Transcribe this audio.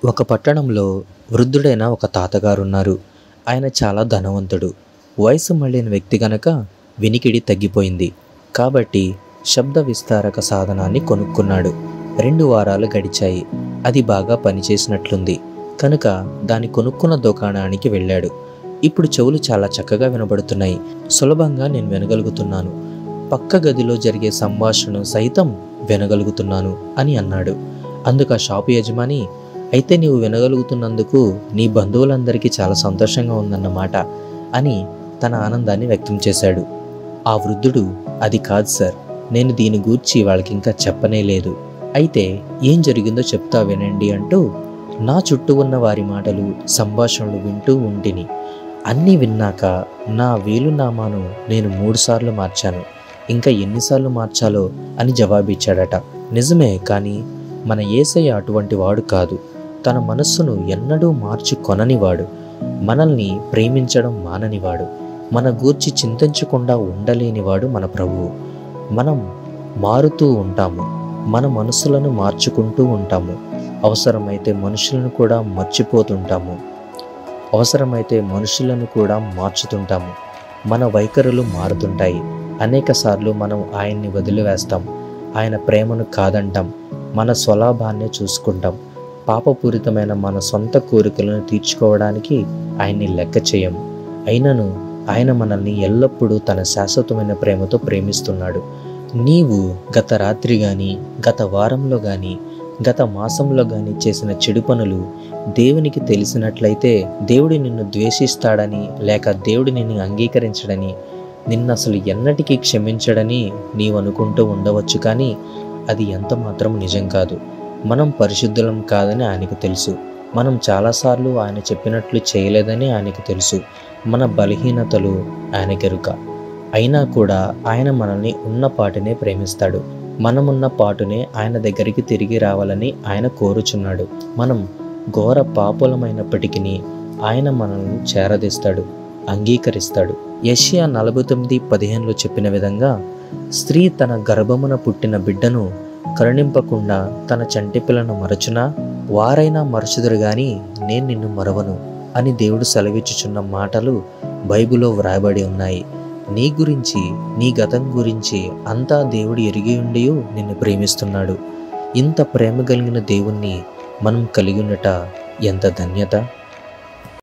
ఒక పట్టణంలో వృద్ధుడైన ఒక తాతగారున్నారు. ఆయన చాలా ధనవంతుడు. వయసు మళ్ళిన వ్యక్తి గనక వినికిడి తగ్గిపోయింది. కాబట్టి శబ్ద విస్తారక సాధనాన్ని కొనుక్కున్నాడు. 2 వారాలు గడిచాయి. అది బాగా పనిచేసినట్లుంది కనుక దాన్ని కొనుక్కున్న దుకాణానికి వెళ్ళాడు. ఇప్పుడు చెవులు చాలా చక్కగా వినబడుతున్నాయి. సులభంగా నేను వినగలుగుతున్నాను. పక్క గదిలో జరిగే సంభాషణ సైతం వినగలుగుతున్నాను అని అన్నాడు. అందుకు ఆ షాపు యజమాని, అయితే నీవు వినగలుగుతున్నందుకు నీ బంధువులందరికీ చాలా సంతోషంగా ఉందన్నమాట అని తన ఆనందాన్ని వ్యక్తం చేశాడు. ఆ వృద్ధుడు, అది కాదు సార్, నేను దీని గూర్చి వాళ్ళకి ఇంకా చెప్పనే లేదు. అయితే ఏం జరిగిందో చెప్తా వినండి అంటూ నా చుట్టూ ఉన్న వారి మాటలు సంభాషణలు వింటూ ఉంటిని. అన్నీ విన్నాక నా వేలునామాను నేను 3 సార్లు మార్చాను. ఇంకా ఎన్నిసార్లు మార్చాలో అని జవాబిచ్చాడట. నిజమే, కానీ మన యేసయ్య అటువంటి వాడు కాదు. తన మనస్సును ఎన్నడూ మార్చుకొననివాడు. మనల్ని ప్రేమించడం మాననివాడు. మన గూర్చి చింతించకుండా ఉండలేనివాడు మన ప్రభువు. మనం మారుతూ ఉంటాము. మన మనసులను మార్చుకుంటూ ఉంటాము. అవసరమైతే మనుషులను కూడా మర్చిపోతుంటాము. అవసరమైతే మనుషులను కూడా మార్చుతుంటాము. మన వైఖరులు మారుతుంటాయి. అనేక సార్లు మనం ఆయన్ని వదిలివేస్తాం. ఆయన ప్రేమను కాదంటాం. మన స్వలాభాన్నే చూసుకుంటాం. పాపపూరితమైన మన సొంత కోరికలను తీర్చుకోవడానికి ఆయన్ని లెక్క చేయం. అయినను ఆయన మనల్ని ఎల్లప్పుడూ తన శాశ్వతమైన ప్రేమతో ప్రేమిస్తున్నాడు. నీవు గత రాత్రి కానీ, గత వారంలో కానీ, గత మాసంలో కానీ చేసిన చెడు పనులు దేవునికి తెలిసినట్లయితే దేవుడు నిన్ను ద్వేషిస్తాడని, లేక దేవుడు నిన్ను అంగీకరించడని, నిన్ను అసలు ఎన్నటికీ క్షమించడని నీవు అనుకుంటూ ఉండవచ్చు. కానీ అది ఎంత మాత్రం నిజం కాదు. మనం పరిశుద్ధులం కాదని ఆయనకు తెలుసు. మనం చాలాసార్లు ఆయన చెప్పినట్లు చేయలేదని ఆయనకు తెలుసు. మన బలహీనతలు ఆయనకెరుక. అయినా కూడా ఆయన మనల్ని ఉన్నపాటునే ప్రేమిస్తాడు. మనమున్న పాటునే ఆయన దగ్గరికి తిరిగి రావాలని ఆయన కోరుచున్నాడు. మనం ఘోర పాపులమైనప్పటికీ ఆయన మనల్ని చేరదీస్తాడు, అంగీకరిస్తాడు. యెషయా 49:15లో చెప్పిన విధంగా, స్త్రీ తన గర్భమున పుట్టిన బిడ్డను కరుణింపకుండా తన చంటి పిల్లను మరచునా? వారైనా మరచుదురు గాని నేను నిన్ను మరవను అని దేవుడు సెలవిచ్చుచున్న మాటలు బైబిల్లో వ్రాయబడి ఉన్నాయి. నీ గురించి, నీ గతం గురించి అంతా దేవుడు ఎరిగి ఉండి నిన్ను ప్రేమిస్తున్నాడు. ఇంత ప్రేమ కలిగిన దేవుణ్ణి మనం కలిగి ఉండట ఎంత ధన్యత.